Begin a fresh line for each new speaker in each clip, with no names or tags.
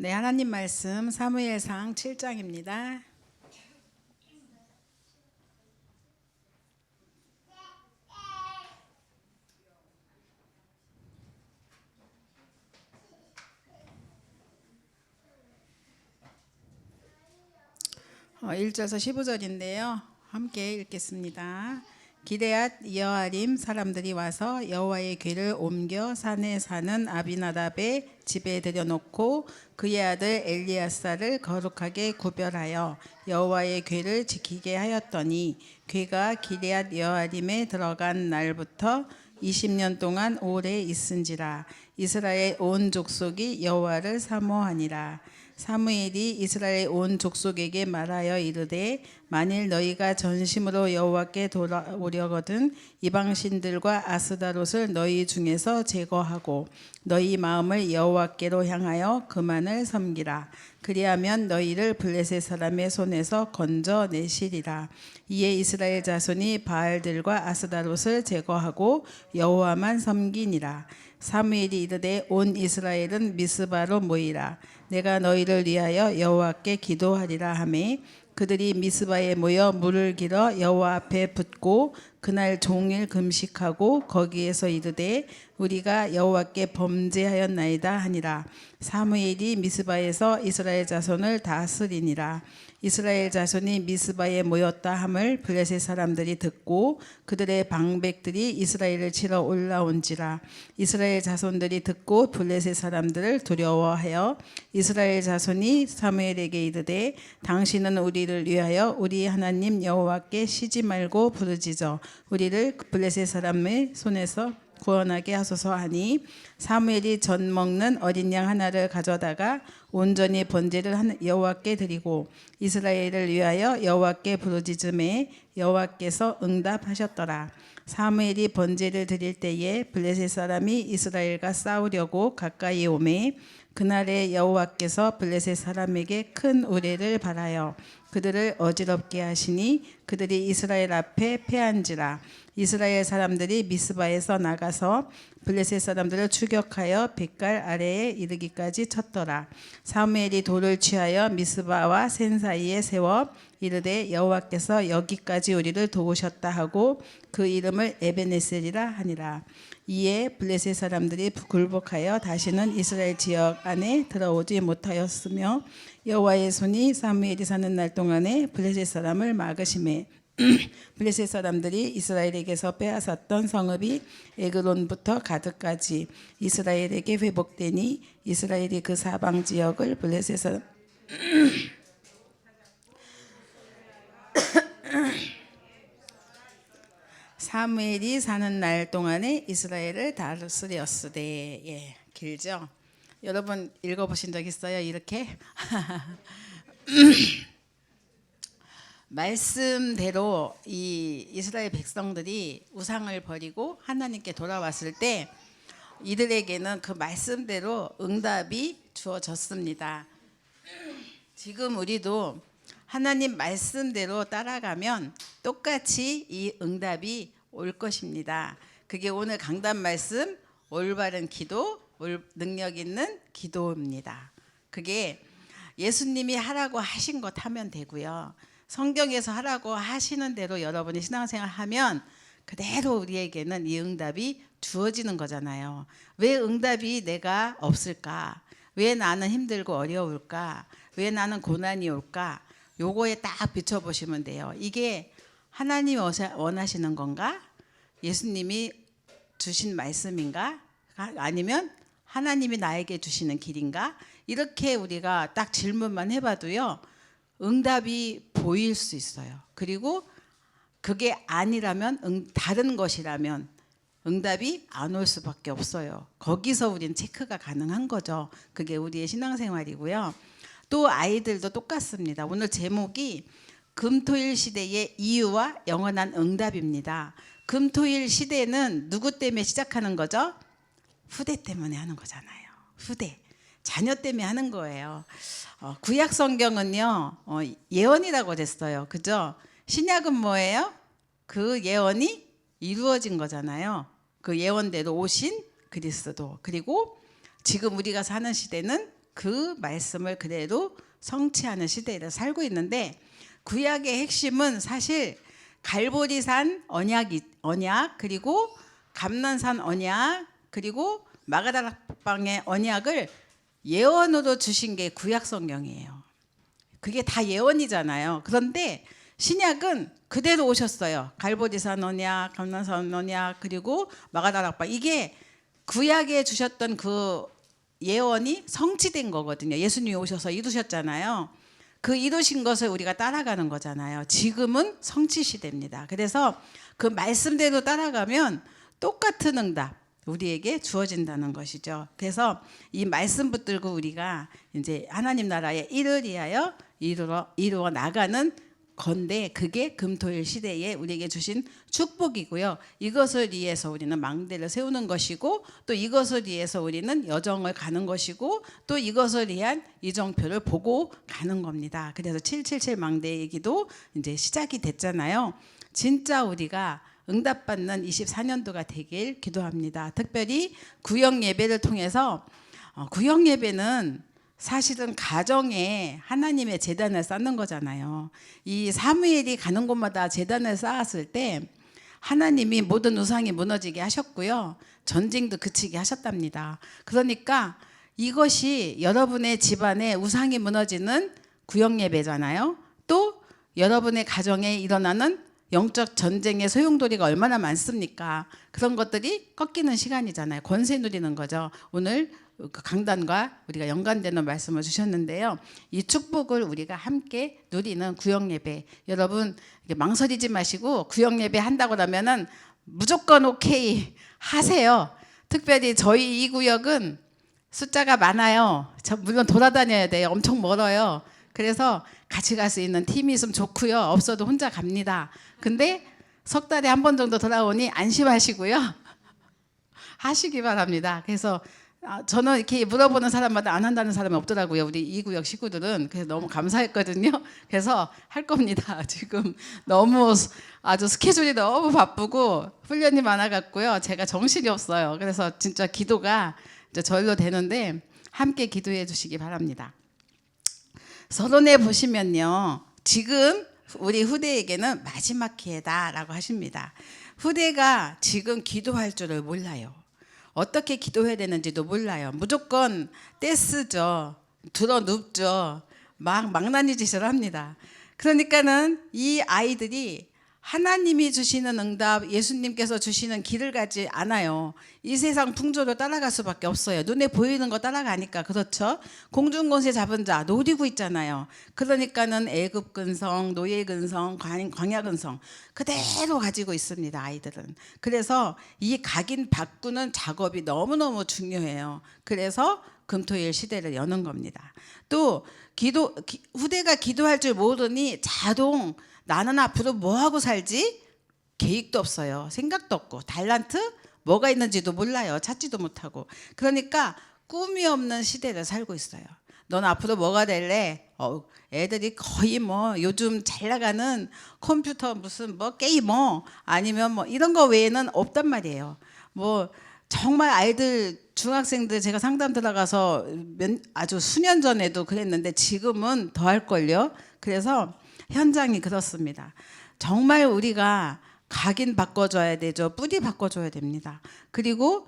네, 하나님 말씀 사무엘상 7장입니다. 어, 1절에서 15절인데요. 함께 읽겠습니다. 기레앗 여아림 사람들이 와서 여호와의 궤를 옮겨 산에 사는 아비나답의 집에 들여놓고 그의 아들 엘리야사를 거룩하게 구별하여 여호와의 궤를 지키게 하였더니 궤가 기레앗 여아림에 들어간 날부터 20년 동안 오래 있은지라. 이스라엘 온 족속이 여호와를 사모하니라. 사무엘이 이스라엘 온 족속에게 말하여 이르되 만일 너희가 전심으로 여호와께 돌아오려거든 이방신들과 아스다롯을 너희 중에서 제거하고 너희 마음을 여호와께로 향하여 그만을 섬기라. 그리하면 너희를 블레셋 사람의 손에서 건져내시리라. 이에 이스라엘 자손이 바알들과 아스다롯을 제거하고 여호와만 섬기니라. 사무엘이 이르되 온 이스라엘은 미스바로 모이라. 내가 너희를 위하여 여호와께 기도하리라 하매 그들이 미스바에 모여 물을 길어 여호와 앞에 붓고 그날 종일 금식하고 거기에서 이르되 우리가 여호와께 범죄하였나이다 하니라. 사무엘이 미스바에서 이스라엘 자손을 다스리니라. 이스라엘 자손이 미스바에 모였다 함을 블레셋 사람들이 듣고 그들의 방백들이 이스라엘을 치러 올라온지라. 이스라엘 자손들이 듣고 블레셋 사람들을 두려워하여 이스라엘 자손이 사무엘에게 이르되 당신은 우리를 위하여 우리 하나님 여호와께 쉬지 말고 부르짖어 우리를 블레셋 사람의 손에서 구원하게 하소서 하니 사무엘이 전 먹는 어린 양 하나를 가져다가 온전히 번제를 여호와께 드리고 이스라엘을 위하여 여호와께 부르짖음에 여호와께서 응답하셨더라. 사무엘이 번제를 드릴 때에 블레셋 사람이 이스라엘과 싸우려고 가까이 오매 그날에 여호와께서 블레셋 사람에게 큰 우레를 발하여 그들을 어지럽게 하시니 그들이 이스라엘 앞에 패한지라. 이스라엘 사람들이 미스바에서 나가서 블레셋 사람들을 추격하여 뱃갈 아래에 이르기까지 쳤더라. 사무엘이 돌을 취하여 미스바와 센 사이에 세워 이르되 여호와께서 여기까지 우리를 도우셨다 하고 그 이름을 에베네셀이라 하니라. 이에 블레셋 사람들이 굴복하여 다시는 이스라엘 지역 안에 들어오지 못하였으며 여호와의 손이 사무엘이 사는 날 동안에 블레셋 사람을 막으심에 블레셋 사람들이 이스라엘에게서 빼앗았던 성읍이 에그론부터 가드까지 이스라엘에게 회복되니 이스라엘이 그 사방 지역을 블레셋 사람 사무엘이 사는 날 동안에 이스라엘을 다스렸으되. 예, 길죠? 여러분 읽어보신 적 있어요? 이렇게? 말씀대로 이 이스라엘 백성들이 우상을 버리고 하나님께 돌아왔을 때 이들에게는 그 말씀대로 응답이 주어졌습니다. 지금 우리도 하나님 말씀대로 따라가면 똑같이 이 응답이 올 것입니다. 그게 오늘 강단 말씀 올바른 기도, 능력 있는 기도입니다. 그게 예수님이 하라고 하신 것 하면 되고요. 성경에서 하라고 하시는 대로 여러분이 신앙생활 하면 그대로 우리에게는 이 응답이 주어지는 거잖아요. 왜 응답이 내가 없을까? 왜 나는 힘들고 어려울까? 왜 나는 고난이 올까? 요거에 딱 비춰보시면 돼요. 이게 하나님이 원하시는 건가? 예수님이 주신 말씀인가? 아니면 하나님이 나에게 주시는 길인가? 이렇게 우리가 딱 질문만 해봐도요. 응답이 보일 수 있어요. 그리고 그게 아니라면 다른 것이라면 응답이 안 올 수밖에 없어요. 거기서 우리는 체크가 가능한 거죠. 그게 우리의 신앙생활이고요. 또 아이들도 똑같습니다. 오늘 제목이 금토일 시대의 이유와 영원한 응답입니다. 금토일 시대는 누구 때문에 시작하는 거죠? 후대 때문에 하는 거잖아요. 후대. 자녀 때문에 하는 거예요. 구약 성경은요 예언이라고 됐어요. 그죠? 신약은 뭐예요? 그 예언이 이루어진 거잖아요. 그 예언대로 오신 그리스도. 그리고 지금 우리가 사는 시대는 그 말씀을 그대로 성취하는 시대에 살고 있는데, 구약의 핵심은 사실 갈보리산 언약, 그리고 감난산 언약, 그리고 마가다락방의 언약을 예언으로 주신 게 구약 성경이에요. 그게 다 예언이잖아요. 그런데 신약은 그대로 오셨어요. 갈보리산 언약, 감난산 언약, 그리고 마가다락방. 이게 구약에 주셨던 그 예언이 성취된 거거든요. 예수님이 오셔서 이루셨잖아요. 그 이루신 것을 우리가 따라가는 거잖아요. 지금은 성취 시대입니다. 그래서 그 말씀대로 따라가면 똑같은 응답 우리에게 주어진다는 것이죠. 그래서 이 말씀 붙들고 우리가 이제 하나님 나라의 일을 위하여 이루어 나가는 건데, 그게 금토일 시대에 우리에게 주신 축복이고요. 이것을 위해서 우리는 망대를 세우는 것이고, 또 이것을 위해서 우리는 여정을 가는 것이고, 또 이것을 위한 이정표를 보고 가는 겁니다. 그래서 777 망대 얘기도 이제 시작이 됐잖아요. 진짜 우리가 응답받는 24년도가 되길 기도합니다. 특별히 구역 예배를 통해서, 구역 예배는 사실은 가정에 하나님의 제단을 쌓는 거잖아요. 이 사무엘이 가는 곳마다 제단을 쌓았을 때 하나님이 모든 우상이 무너지게 하셨고요. 전쟁도 그치게 하셨답니다. 그러니까 이것이 여러분의 집안에 우상이 무너지는 구역 예배잖아요. 또 여러분의 가정에 일어나는 영적 전쟁의 소용돌이가 얼마나 많습니까? 그런 것들이 꺾이는 시간이잖아요. 권세 누리는 거죠. 오늘 강단과 우리가 연관되는 말씀을 주셨는데요. 이 축복을 우리가 함께 누리는 구역 예배. 여러분 망설이지 마시고 구역 예배 한다고 하면은 무조건 오케이 하세요. 특별히 저희 이 구역은 숫자가 많아요. 물론 돌아다녀야 돼요. 엄청 멀어요. 그래서 같이 갈 수 있는 팀이 있으면 좋고요. 없어도 혼자 갑니다. 근데 석 달에 한 번 정도 돌아오니 안심하시고요. 하시기 바랍니다. 그래서 저는 이렇게 물어보는 사람마다 안 한다는 사람이 없더라고요. 우리 이 구역 식구들은. 그래서 너무 감사했거든요. 그래서 할 겁니다. 지금 너무 아주 스케줄이 너무 바쁘고 훈련이 많아갖고요. 제가 정신이 없어요. 그래서 진짜 기도가 이제 절로 되는데 함께 기도해 주시기 바랍니다. 서론에 보시면요. 지금 우리 후대에게는 마지막 기회다라고 하십니다. 후대가 지금 기도할 줄을 몰라요. 어떻게 기도해야 되는지도 몰라요. 무조건 떼쓰죠. 들어 눕죠. 막 망나니 짓을 합니다. 그러니까는 이 아이들이 하나님이 주시는 응답, 예수님께서 주시는 길을 가지 않아요. 이 세상 풍조로 따라갈 수밖에 없어요. 눈에 보이는 거 따라가니까. 그렇죠? 공중권세 잡은 자 노리고 있잖아요. 그러니까는 애굽 근성, 노예 근성, 광야 근성 그대로 가지고 있습니다. 아이들은. 그래서 이 각인 바꾸는 작업이 너무너무 중요해요. 그래서 금토일 시대를 여는 겁니다. 또 후대가 기도할 줄 모르니 자동 나는 앞으로 뭐 하고 살지? 계획도 없어요. 생각도 없고 달란트 뭐가 있는지도 몰라요. 찾지도 못하고. 그러니까 꿈이 없는 시대를 살고 있어요. 넌 앞으로 뭐가 될래? 애들이 거의 뭐 요즘 잘 나가는 컴퓨터 무슨 뭐 게이머 아니면 뭐 이런 거 외에는 없단 말이에요. 뭐 정말 아이들 중학생들 제가 상담 들어가서 아주 수년 전에도 그랬는데 지금은 더 할걸요. 그래서 현장이 그렇습니다. 정말 우리가 각인 바꿔줘야 되죠. 뿌리 바꿔줘야 됩니다. 그리고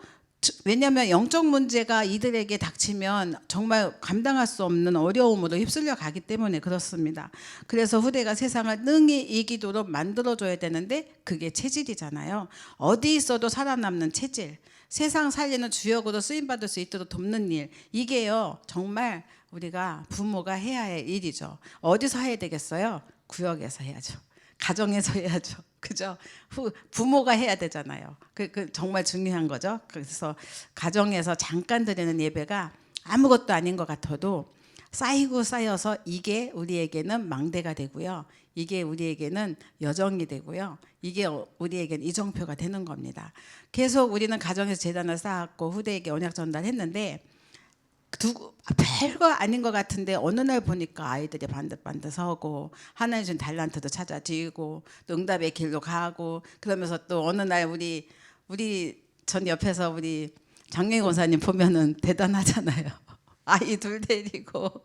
왜냐하면 영적 문제가 이들에게 닥치면 정말 감당할 수 없는 어려움으로 휩쓸려 가기 때문에 그렇습니다. 그래서 후대가 세상을 능히 이기도록 만들어줘야 되는데 그게 체질이잖아요. 어디 있어도 살아남는 체질, 세상 살리는 주역으로 쓰임받을 수 있도록 돕는 일, 이게요 정말 우리가 부모가 해야 할 일이죠. 어디서 해야 되겠어요? 구역에서 해야죠. 가정에서 해야죠. 그죠? 부모가 해야 되잖아요. 그 정말 중요한 거죠. 그래서 가정에서 잠깐 드리는 예배가 아무것도 아닌 것 같아도 쌓이고 쌓여서 이게 우리에게는 망대가 되고요. 이게 우리에게는 여정이 되고요. 이게 우리에게는 이정표가 되는 겁니다. 계속 우리는 가정에서 재단을 쌓았고 후대에게 언약 전달했는데 별거 아닌 것 같은데 어느 날 보니까 아이들이 반듯반듯 서고 하나님 준 달란트도 찾아지고 또 응답의 길로 가고 그러면서 또 어느 날 우리 전 옆에서 우리 장영희 권사님 보면은 대단하잖아요. 아이 둘 데리고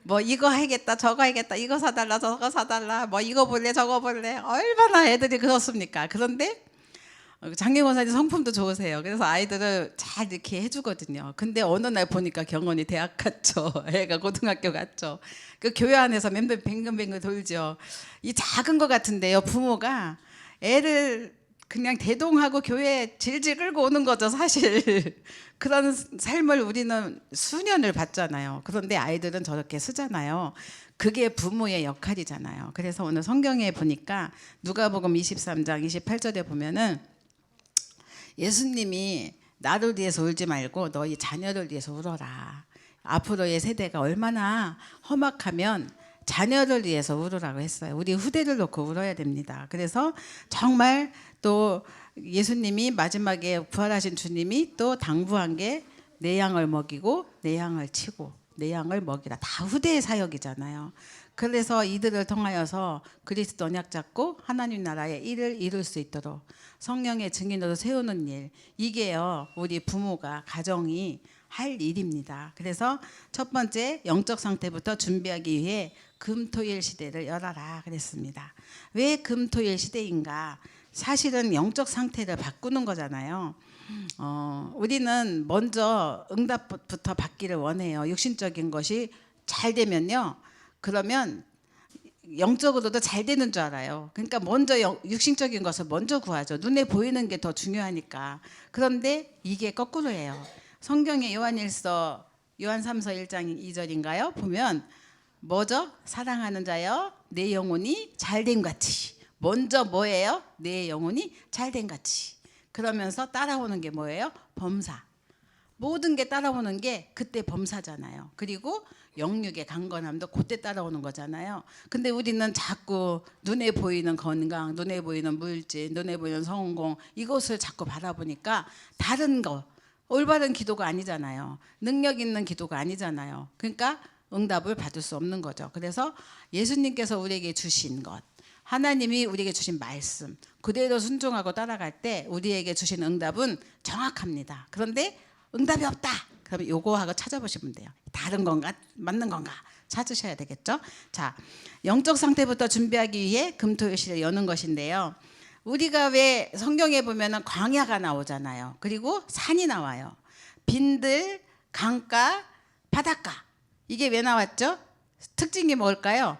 뭐 이거 해야겠다 저거 해야겠다 이거 사달라 저거 사달라 뭐 이거 볼래 저거 볼래 얼마나 애들이 그렇습니까. 그런데 장계 권사님 성품도 좋으세요. 그래서 아이들을 잘 이렇게 해주거든요. 근데 어느 날 보니까 경원이 대학 갔죠. 애가 고등학교 갔죠. 그 교회 안에서 맨날 뱅글뱅글 돌죠. 이 작은 것 같은데요. 부모가 애를 그냥 대동하고 교회에 질질 끌고 오는 거죠, 사실. 그런 삶을 우리는 수년을 봤잖아요. 그런데 아이들은 저렇게 쓰잖아요. 그게 부모의 역할이잖아요. 그래서 오늘 성경에 보니까 누가복음 23장 28절에 보면은 예수님이 나를 위해서 울지 말고 너희 자녀를 위해서 울어라. 앞으로의 세대가 얼마나 험악하면 자녀를 위해서 울으라고 했어요. 우리 후대를 놓고 울어야 됩니다. 그래서 정말 또 예수님이 마지막에 부활하신 주님이 또 당부한 게 내 양을 먹이고 내 양을 치고 내 양을 먹이라. 다 후대의 사역이잖아요. 그래서 이들을 통하여서 그리스도 언약 잡고 하나님 나라의 일을 이룰 수 있도록 성령의 증인으로 세우는 일, 이게요 우리 부모가 가정이 할 일입니다. 그래서 첫 번째 영적 상태부터 준비하기 위해 금토일 시대를 열어라 그랬습니다. 왜 금토일 시대인가? 사실은 영적 상태를 바꾸는 거잖아요. 우리는 먼저 응답부터 받기를 원해요. 육신적인 것이 잘 되면요, 그러면 영적으로도 잘 되는 줄 알아요. 그러니까 먼저 육신적인 것을 먼저 구하죠. 눈에 보이는 게 더 중요하니까. 그런데 이게 거꾸로예요. 성경의 요한일서 요한 3서 1장 2절인가요? 보면 뭐죠? 사랑하는 자여 내 영혼이 잘된 같이. 먼저 뭐예요? 내 영혼이 잘된 같이. 그러면서 따라오는 게 뭐예요? 범사. 모든 게 따라오는 게 그때 범사잖아요. 그리고 영육의 강건함도 그때 따라오는 거잖아요. 근데 우리는 자꾸 눈에 보이는 건강, 눈에 보이는 물질, 눈에 보이는 성공, 이것을 자꾸 바라보니까 다른 거, 올바른 기도가 아니잖아요. 능력 있는 기도가 아니잖아요. 그러니까 응답을 받을 수 없는 거죠. 그래서 예수님께서 우리에게 주신 것, 하나님이 우리에게 주신 말씀 그대로 순종하고 따라갈 때 우리에게 주신 응답은 정확합니다. 그런데 응답이 없다. 그러면 요거하고 찾아보시면 돼요. 다른 건가? 맞는 건가? 찾으셔야 되겠죠. 자, 영적 상태부터 준비하기 위해 금토일시를 여는 것인데요. 우리가 왜 성경에 보면은 광야가 나오잖아요. 그리고 산이 나와요. 빈들, 강가, 바닷가. 이게 왜 나왔죠? 특징이 뭘까요?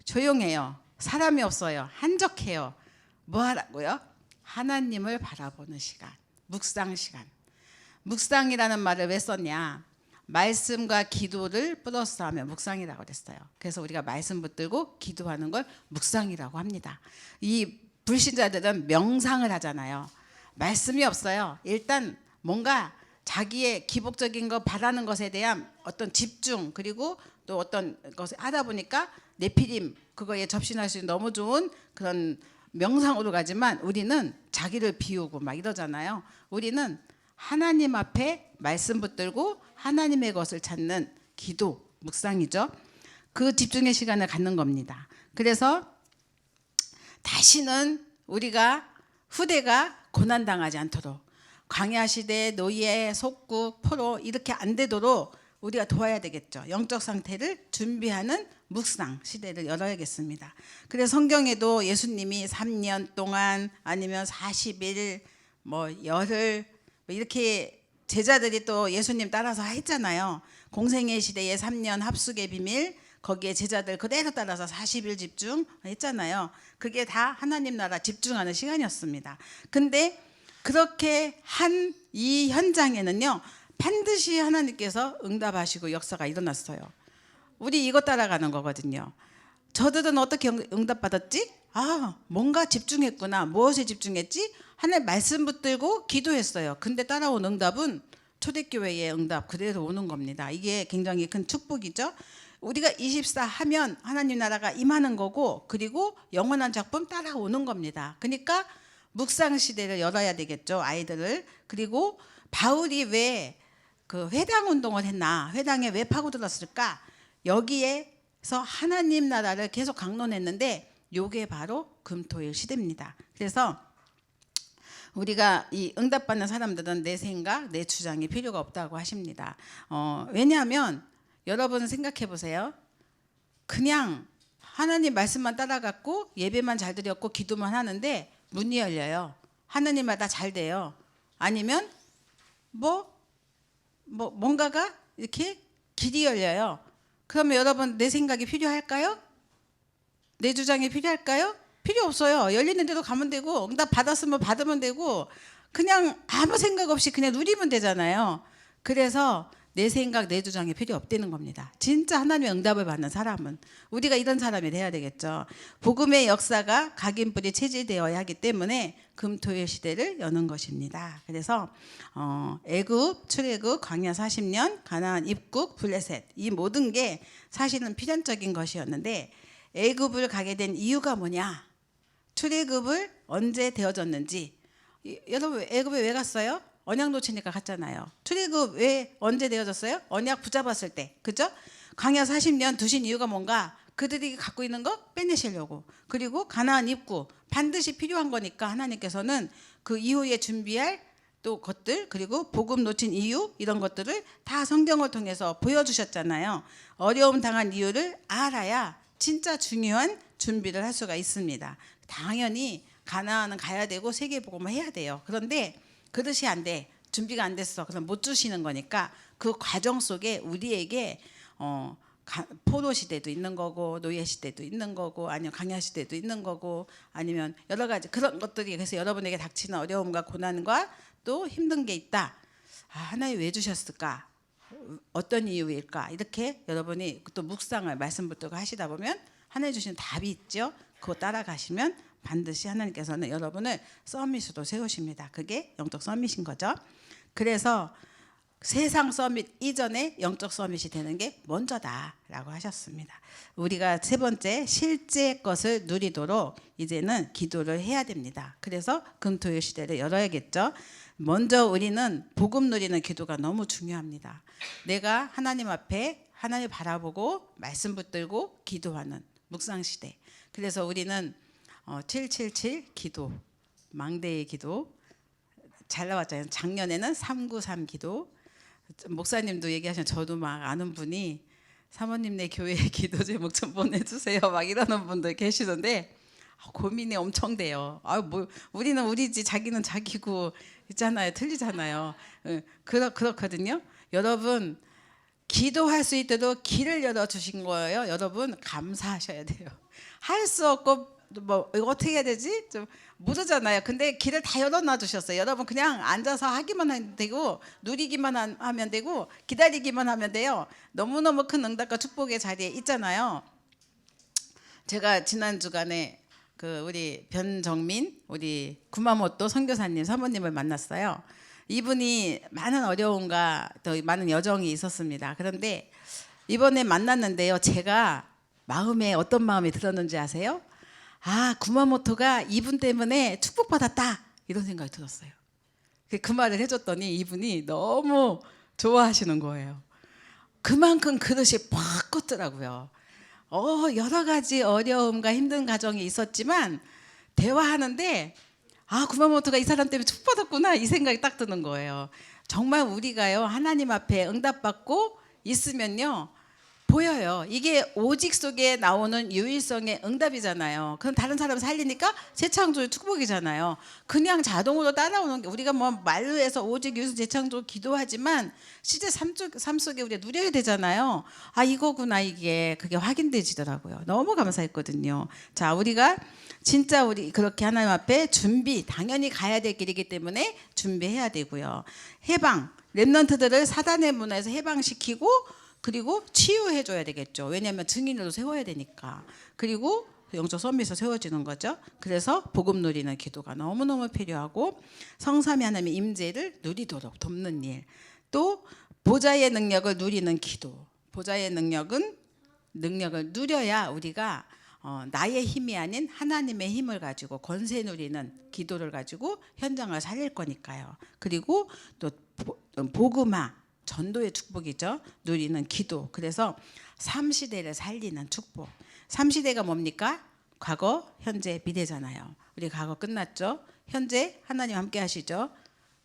조용해요. 사람이 없어요. 한적해요. 뭐 하라고요? 하나님을 바라보는 시간, 묵상 시간. 묵상이라는 말을 왜 썼냐? 말씀과 기도를 플러스하면 묵상이라고 그랬어요. 그래서 우리가 말씀 붙들고 기도하는 걸 묵상이라고 합니다. 이 불신자들은 명상을 하잖아요. 말씀이 없어요. 일단 뭔가 자기의 기복적인 거 바라는 것에 대한 어떤 집중, 그리고 또 어떤 것을 하다 보니까 네피림 그거에 접신할 수 있는 너무 좋은 그런 명상으로 가지만 우리는 자기를 비우고 막 이러잖아요. 우리는 하나님 앞에 말씀 붙들고 하나님의 것을 찾는 기도, 묵상이죠. 그 집중의 시간을 갖는 겁니다. 그래서 다시는 우리가 후대가 고난당하지 않도록 광야시대, 노예, 속국, 포로 이렇게 안 되도록 우리가 도와야 되겠죠. 영적 상태를 준비하는 묵상 시대를 열어야겠습니다. 그래서 성경에도 예수님이 3년 동안 아니면 40일 뭐 열흘 뭐 이렇게 제자들이 또 예수님 따라서 했잖아요. 공생애 시대의 3년 합숙의 비밀, 거기에 제자들 그대로 따라서 40일 집중했잖아요. 그게 다 하나님 나라 집중하는 시간이었습니다. 근데 그렇게 한 이 현장에는요, 반드시 하나님께서 응답하시고 역사가 일어났어요. 우리 이거 따라가는 거거든요. 저들은 어떻게 응답받았지? 아, 뭔가 집중했구나. 무엇에 집중했지? 하나님 말씀 붙들고 기도했어요. 근데 따라온 응답은 초대교회의 응답 그대로 오는 겁니다. 이게 굉장히 큰 축복이죠. 우리가 24 하면 하나님 나라가 임하는 거고, 그리고 영원한 작품 따라오는 겁니다. 그러니까 묵상 시대를 열어야 되겠죠, 아이들을. 그리고 바울이 왜 그 회당 운동을 했나, 회당에 왜 파고들었을까? 여기에서 하나님 나라를 계속 강론했는데 요게 바로 금토일 시대입니다. 그래서 우리가 이 응답받는 사람들은 내 생각, 내 주장이 필요가 없다고 하십니다. 왜냐하면 여러분 생각해 보세요. 그냥 하나님 말씀만 따라갔고 예배만 잘 드렸고 기도만 하는데 문이 열려요. 하느님마다 잘 돼요. 아니면 뭔가가 이렇게 길이 열려요. 그러면 여러분 내 생각이 필요할까요? 내 주장이 필요할까요? 필요 없어요. 열리는 대로 가면 되고 응답 받았으면 받으면 되고 그냥 아무 생각 없이 그냥 누리면 되잖아요. 그래서 내 생각, 내 주장이 필요 없다는 겁니다. 진짜 하나님의 응답을 받는 사람은 우리가 이런 사람이 돼야 되겠죠. 복음의 역사가 각인뿔이 체질되어야 하기 때문에 금토일 시대를 여는 것입니다. 그래서 애굽, 출애굽, 광야 40년, 가나안 입국, 블레셋 이 모든 게 사실은 필연적인 것이었는데 애굽을 가게 된 이유가 뭐냐? 출애굽을 언제 되어졌는지. 여러분 애굽에 왜 갔어요? 언약 놓치니까 갔잖아요. 출애굽 왜 언제 되어졌어요? 언약 붙잡았을 때. 그죠? 광야 40년 두신 이유가 뭔가? 그들이 갖고 있는 거 빼내시려고. 그리고 가나안 입구 반드시 필요한 거니까 하나님께서는 그 이후에 준비할 또 것들 그리고 복음 놓친 이유 이런 것들을 다 성경을 통해서 보여주셨잖아요. 어려움 당한 이유를 알아야 진짜 중요한 준비를 할 수가 있습니다. 당연히 가나안은 가야 되고 세계복음을 해야 돼요. 그런데 그릇이 안 돼. 준비가 안 됐어. 그럼 못 주시는 거니까 그 과정 속에 우리에게 포로 시대도 있는 거고 노예 시대도 있는 거고 아니면 강야 시대도 있는 거고 아니면 여러 가지 그런 것들이 그래서 여러분에게 닥치는 어려움과 고난과 또 힘든 게 있다. 하나님 왜 주셨을까? 어떤 이유일까? 이렇게 여러분이 또 묵상을 말씀 붙들고 하시다 보면 하나님 주시는 답이 있죠. 그거 따라가시면 반드시 하나님께서는 여러분을 서밋으로 세우십니다. 그게 영적 서밋인 거죠. 그래서 세상 서밋 이전에 영적 서밋이 되는 게 먼저다라고 하셨습니다. 우리가 세 번째 실제 것을 누리도록 이제는 기도를 해야 됩니다. 그래서 금토일 시대를 열어야겠죠. 먼저 우리는 복음 누리는 기도가 너무 중요합니다. 내가 하나님 앞에 하나님 바라보고 말씀 붙들고 기도하는 묵상 시대. 그래서 우리는 777 기도, 망대의 기도 잘 나왔잖아요. 작년에는 393 기도. 목사님도 얘기하시면 저도 막 아는 분이 사모님네 교회 기도 제목 좀 보내주세요. 막 이러는 분들 계시던데 고민이 엄청 돼요. 우리는 우리지 자기는 자기고 있잖아요. 틀리잖아요. 그렇거든요. 여러분 기도할 수 있도록 길을 열어주신 거예요. 여러분 감사하셔야 돼요. 할 수 없고 이거 어떻게 해야 되지? 좀 모르잖아요. 근데 길을 다 열어놔 주셨어요. 여러분 그냥 앉아서 하기만 하면 되고 누리기만 하면 되고 기다리기만 하면 돼요. 너무너무 큰 응답과 축복의 자리에 있잖아요. 제가 지난 주간에 우리 변정민 우리 구마모토 선교사님 사모님을 만났어요. 이분이 많은 어려움과 또 많은 여정이 있었습니다. 그런데 이번에 만났는데요. 제가 마음에 어떤 마음이 들었는지 아세요? 구마모토가 이분 때문에 축복받았다 이런 생각이 들었어요. 그 말을 해줬더니 이분이 너무 좋아하시는 거예요. 그만큼 그릇이 팍 컸더라고요. 여러 가지 어려움과 힘든 가정이 있었지만 대화하는데 구마모토가 이 사람 때문에 축복받았구나 이 생각이 딱 드는 거예요. 정말 우리가요 하나님 앞에 응답받고 있으면요 보여요. 이게 오직 속에 나오는 유일성의 응답이잖아요. 그럼 다른 사람 살리니까 재창조의 축복이잖아요. 그냥 자동으로 따라오는 게 우리가 말로 해서 오직 유일성 재창조 기도하지만 실제 삶 속에 우리가 누려야 되잖아요. 이거구나 이게 그게 확인되지더라고요. 너무 감사했거든요. 자 우리가 진짜 우리 그렇게 하나님 앞에 준비 당연히 가야 될 길이기 때문에 준비해야 되고요. 해방 렘넌트들을 사단의 문화에서 해방시키고 그리고 치유해줘야 되겠죠. 왜냐하면 증인으로 세워야 되니까. 그리고 영적 선미에서 세워지는 거죠. 그래서 복음 누리는 기도가 너무너무 필요하고 성삼위 하나님의 임재를 누리도록 돕는 일. 또 보좌의 능력을 누리는 기도. 보좌의 능력을 누려야 우리가 나의 힘이 아닌 하나님의 힘을 가지고 권세 누리는 기도를 가지고 현장을 살릴 거니까요. 그리고 또 복음화 전도의 축복이죠. 누리는 기도. 그래서 3시대를 살리는 축복. 3시대가 뭡니까? 과거, 현재, 미래잖아요. 우리 과거 끝났죠. 현재 하나님 함께 하시죠.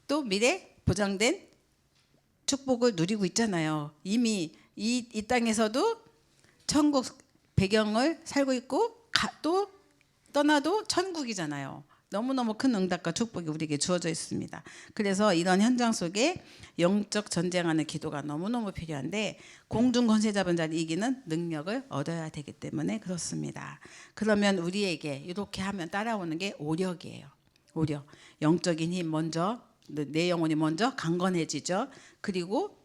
또 미래 보장된 축복을 누리고 있잖아요. 이미 이 땅에서도 천국 배경을 살고 있고 또 떠나도 천국이잖아요. 너무너무 큰 응답과 축복이 우리에게 주어져 있습니다. 그래서 이런 현장 속에 영적 전쟁하는 기도가 너무너무 필요한데 공중 권세 잡은 자를 이기는 능력을 얻어야 되기 때문에 그렇습니다. 그러면 우리에게 이렇게 하면 따라오는 게 오력이에요. 오력. 영적인 힘 먼저, 내 영혼이 먼저 강건해지죠. 그리고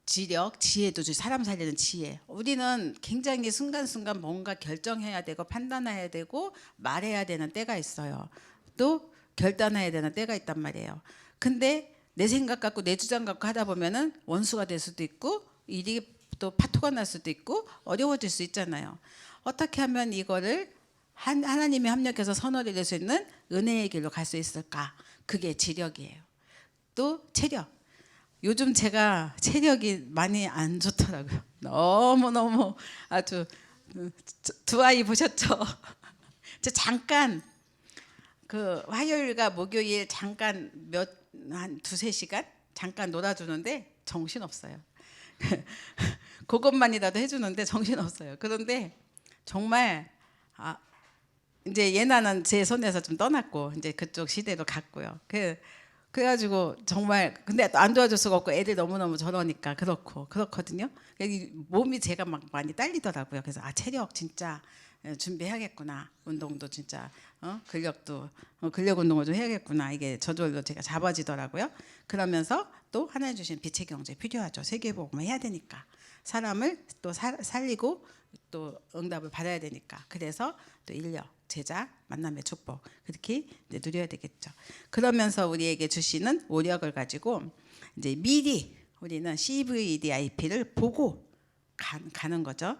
지력, 지혜도 사람 살리는 지혜. 우리는 굉장히 순간순간 뭔가 결정해야 되고 판단해야 되고 말해야 되는 때가 있어요. 또 결단해야 되는 때가 있단 말이에요. 근데 내 생각 갖고 내 주장 갖고 하다 보면은 원수가 될 수도 있고 일이 또 파토가 날 수도 있고 어려워질 수 있잖아요. 어떻게 하면 이거를 하나님이 합력해서 선언이 될 수 있는 은혜의 길로 갈 수 있을까? 그게 지력이에요. 또 체력. 요즘 제가 체력이 많이 안 좋더라고요. 너무너무 아주 두 아이 보셨죠? 저 잠깐 그 화요일과 목요일 잠깐 한 두세 시간 잠깐 놀아주는데 정신없어요. 그것만이라도 해주는데 정신없어요. 그런데 정말 이제 예나는 제 손에서 좀 떠났고 이제 그쪽 시대로 갔고요. 그래가지고 정말 근데 안 도와줄 수가 없고 애들 너무너무 저러니까 그렇거든요. 몸이 제가 막 많이 딸리더라고요. 그래서 체력 진짜 준비해야겠구나. 운동도 진짜 근력도 근력 운동을 좀 해야겠구나. 이게 저절로 제가 잡아지더라고요. 그러면서 또 하나님 주신 빛의 경제 필요하죠. 세계복음을 해야 되니까 사람을 또 살리고 또 응답을 받아야 되니까. 그래서 또 인력, 제자, 만남의 축복 그렇게 이제 누려야 되겠죠. 그러면서 우리에게 주시는 오력을 가지고 이제 미리 우리는 CVDIP를 보고 가는 거죠.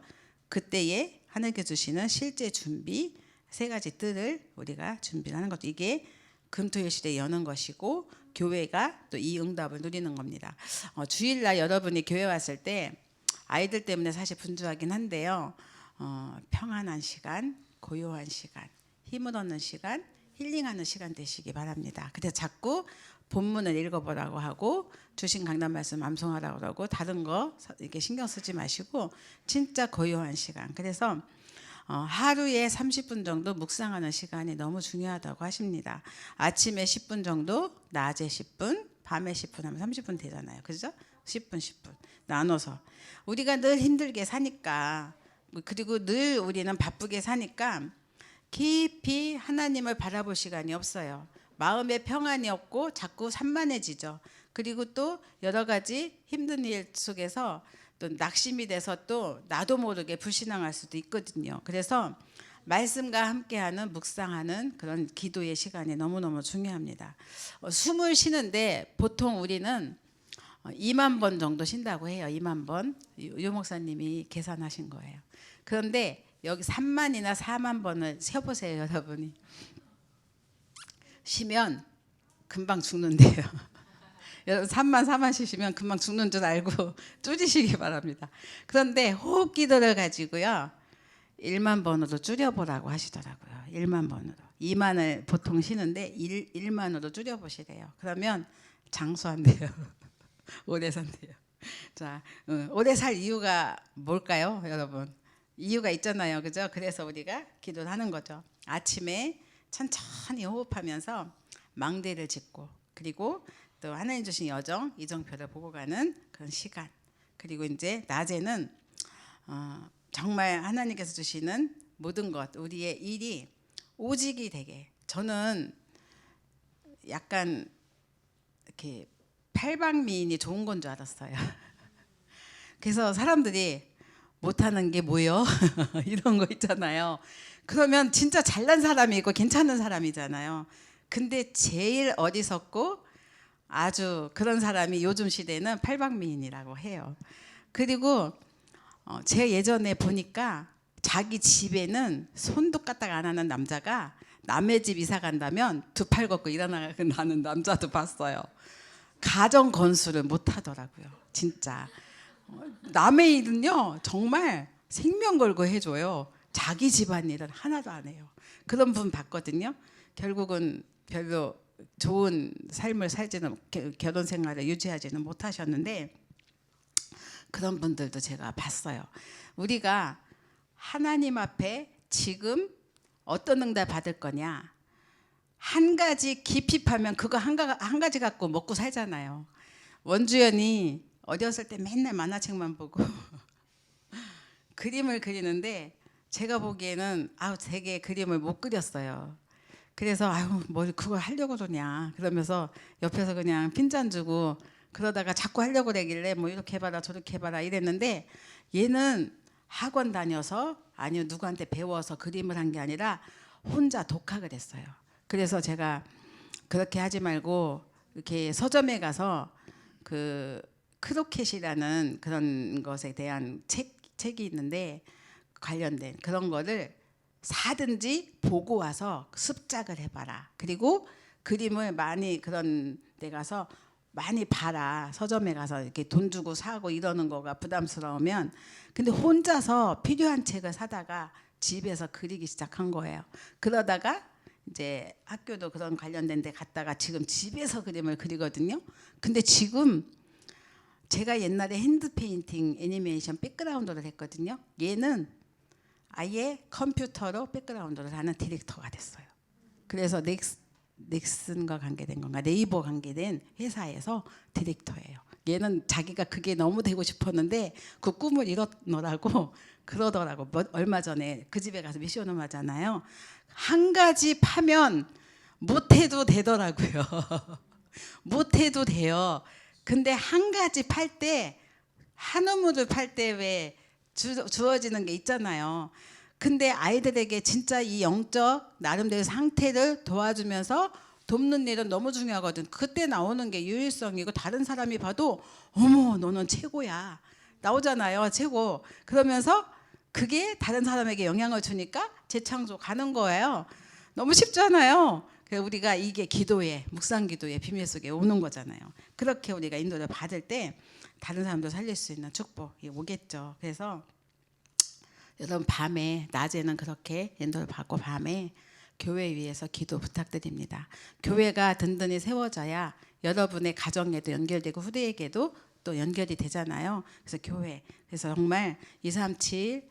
그때에 하나님께 주시는 실제 준비 세 가지 뜰을 우리가 준비를 하는 거죠. 이게 금토일 시대에 여는 것이고 교회가 또 이 응답을 누리는 겁니다. 주일날 여러분이 교회 왔을 때 아이들 때문에 사실 분주하긴 한데요. 평안한 시간, 고요한 시간, 힘을 얻는 시간, 힐링하는 시간 되시기 바랍니다. 그래서 자꾸 본문을 읽어보라고 하고 주신 강단 말씀 암송하라고 그러고 다른 거 이렇게 신경 쓰지 마시고 진짜 고요한 시간. 그래서 하루에 30분 정도 묵상하는 시간이 너무 중요하다고 하십니다. 아침에 10분 정도, 낮에 10분, 밤에 10분 하면 30분 되잖아요. 그죠? 10분, 10분 나눠서 우리가 늘 힘들게 사니까 그리고 늘 우리는 바쁘게 사니까 깊이 하나님을 바라볼 시간이 없어요. 마음에 평안이 없고 자꾸 산만해지죠. 그리고 또 여러 가지 힘든 일 속에서 또 낙심이 돼서 또 나도 모르게 불신앙할 수도 있거든요. 그래서 말씀과 함께하는 묵상하는 그런 기도의 시간이 너무너무 중요합니다. 숨을 쉬는데 보통 우리는 2만 번 정도 쉰다고 해요. 2만 번. 유 목사님이 계산하신 거예요. 그런데 여기 3만이나 4만 번을 세어보세요. 여러분이. 쉬면 금방 죽는데요. 여러분 3만 4만 쉬시면 금방 죽는 줄 알고 줄이시기 바랍니다. 그런데 호흡 기도를 가지고요. 1만 번으로 줄여보라고 하시더라고요. 1만 번으로. 2만을 보통 쉬는데 1만으로 줄여보시래요. 그러면 장수한대요. 오래 산대요. 자, 오래 살 이유가 뭘까요, 여러분? 이유가 있잖아요, 그죠? 그래서 우리가 기도를 하는 거죠. 아침에 천천히 호흡하면서 망대를 짚고 그리고 또 하나님 주신 여정, 이정표를 보고 가는 그런 시간. 그리고 이제 낮에는 정말 하나님께서 주시는 모든 것, 우리의 일이 오직이 되게. 저는 약간 이렇게 팔방미인이 좋은 건 줄 알았어요. 그래서 사람들이 못하는 게 뭐요? 이런 거 있잖아요. 그러면 진짜 잘난 사람이 있고 괜찮은 사람이잖아요. 근데 제일 어리석고 아주 그런 사람이 요즘 시대는 팔방미인이라고 해요. 그리고 제가 예전에 보니까 자기 집에는 손도 까딱 안 하는 남자가 남의 집 이사 간다면 두 팔 걷고 일어나는 남자도 봤어요. 가정 건수를 못 하더라고요. 진짜. 남의 일은요 정말 생명 걸고 해줘요. 자기 집안일은 하나도 안 해요. 그런 분 봤거든요. 결국은 별로 좋은 삶을 살지는 결혼 생활을 유지하지는 못하셨는데 그런 분들도 제가 봤어요. 우리가 하나님 앞에 지금 어떤 응답 받을 거냐, 한 가지 깊이 파면 그거 한 가지 갖고 먹고 살잖아요. 원주연이 어렸을 때 맨날 만화책만 보고 그림을 그리는데 제가 보기에는 되게 그림을 못 그렸어요. 그래서 뭘 그걸 하려고 그러냐 그러면서 옆에서 그냥 핀잔 주고 그러다가 자꾸 하려고 그러길래 뭐 이렇게 해봐라 저렇게 해봐라 이랬는데 얘는 학원 다녀서 아니요 누구한테 배워서 그림을 한 게 아니라 혼자 독학을 했어요. 그래서 제가 그렇게 하지 말고 이렇게 서점에 가서 그 크로켓이라는 그런 것에 대한 책이 있는데 관련된 그런 거를 사든지 보고 와서 습작을 해봐라. 그리고 그림을 많이 그런 데 가서 많이 봐라. 서점에 가서 이렇게 돈 주고 사고 이러는 거가 부담스러우면. 근데 혼자서 필요한 책을 사다가 집에서 그리기 시작한 거예요. 그러다가 이제 학교도 그런 관련된 데 갔다가 지금 집에서 그림을 그리거든요. 근데 지금 제가 옛날에 핸드 페인팅 애니메이션 백그라운드를 했거든요. 얘는 아예 컴퓨터로 백그라운드를 하는 디렉터가 됐어요. 그래서 넥슨과 관계된 건가 네이버 관계된 회사에서 디렉터예요. 얘는 자기가 그게 너무 되고 싶었는데 그 꿈을 이뤄놓으라고 그러더라고. 얼마 전에 그 집에 가서 미션을 하잖아요. 한 가지 파면 못해도 되더라고요. 못해도 돼요. 근데 한 가지 팔 때 한 우물을 팔 때 왜 주어지는 게 있잖아요. 근데 아이들에게 진짜 이 영적 나름대로 상태를 도와주면서 돕는 일은 너무 중요하거든. 그때 나오는 게 유일성이고 다른 사람이 봐도 어머 너는 최고야 나오잖아요. 최고. 그러면서 그게 다른 사람에게 영향을 주니까 재창조 가는 거예요. 너무 쉽잖아요. 우리가 이게 기도의 묵상 기도의 비밀 속에 오는 거잖아요. 그렇게 우리가 인도를 받을 때 다른 사람도 살릴 수 있는 축복이 오겠죠. 그래서 여러분 밤에 낮에는 그렇게 인도를 받고 밤에 교회 위해서 기도 부탁드립니다. 교회가 든든히 세워져야 여러분의 가정에도 연결되고 후대에게도 또 연결이 되잖아요. 그래서 교회. 그래서 정말 237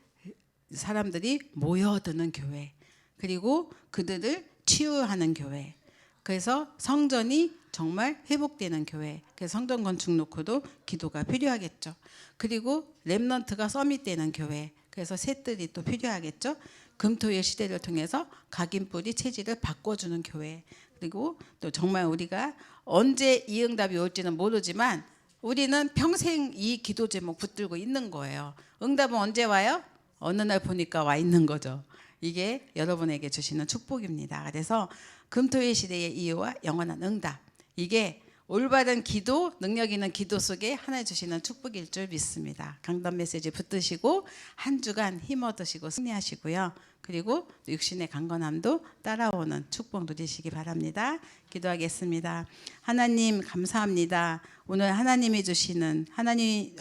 사람들이 모여드는 교회. 그리고 그들을 치유하는 교회. 그래서 성전이 정말 회복되는 교회. 그래서 성전 건축 놓고도 기도가 필요하겠죠. 그리고 렘넌트가 서밋되는 교회. 그래서 셋들이 또 필요하겠죠. 금토일 시대를 통해서 각인뿌리 체질을 바꿔주는 교회. 그리고 또 정말 우리가 언제 이 응답이 올지는 모르지만 우리는 평생 이 기도 제목 붙들고 있는 거예요. 응답은 언제 와요? 어느 날 보니까 와 있는 거죠. 이게 여러분에게 주시는 축복입니다. 그래서 금토일 시대의 이유와 영원한 응답. 이게 올바른 기도, 능력 있는 기도 속에 하나님 주시는 축복일 줄 믿습니다. 강단 메시지 붙드시고 한 주간 힘 얻으시고 승리하시고요. 그리고 육신의 강건함도 따라오는 축복 누리시기 바랍니다. 기도하겠습니다. 하나님 감사합니다. 오늘 하나님이 주시는 하나님이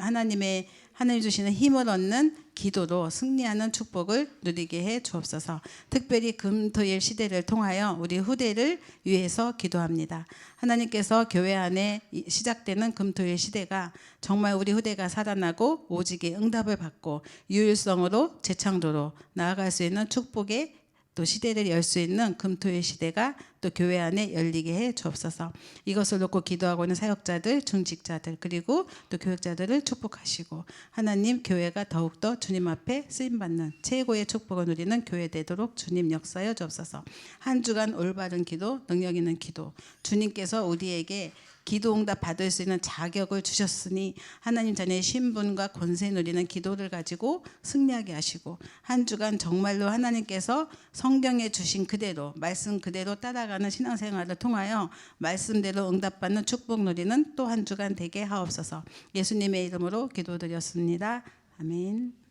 주시는 힘을 얻는 기도로 승리하는 축복을 누리게 해 주옵소서. 특별히 금토일 시대를 통하여 우리 후대를 위해서 기도합니다. 하나님께서 교회 안에 시작되는 금토일 시대가 정말 우리 후대가 살아나고 오직의 응답을 받고 유일성으로 재창조로 나아갈 수 있는 축복의 또 시대를 열 수 있는 금토일 시대가 또 교회 안에 열리게 해 주옵소서. 이것을 놓고 기도하고 있는 사역자들, 중직자들 그리고 또 교육자들을 축복하시고 하나님 교회가 더욱더 주님 앞에 쓰임받는 최고의 축복을 누리는 교회 되도록 주님 역사여 주옵소서. 한 주간 올바른 기도, 능력 있는 기도 주님께서 우리에게 기도 응답 받을 수 있는 자격을 주셨으니 하나님 자녀의 신분과 권세 누리는 기도를 가지고 승리하게 하시고 한 주간 정말로 하나님께서 성경에 주신 그대로 말씀 그대로 따라가는 신앙생활을 통하여 말씀대로 응답받는 축복 누리는 또 한 주간 되게 하옵소서. 예수님의 이름으로 기도드렸습니다. 아멘.